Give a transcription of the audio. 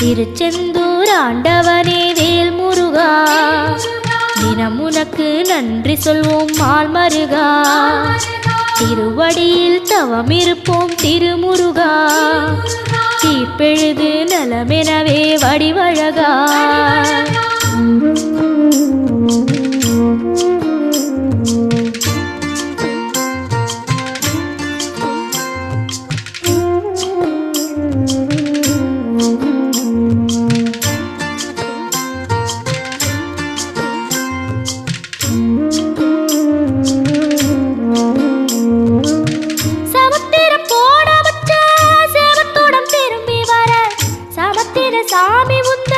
திருச்செந்தூர் ஆண்டவனே வேல் முருகா, தினம் உனக்கு நன்றி சொல்வோம் மால் மருகா. திருவடியில் தவம் இருப்போம் திருமுருகா, தீப்பெழுது நலமெனவே வடிவழகா. சாமி உந்த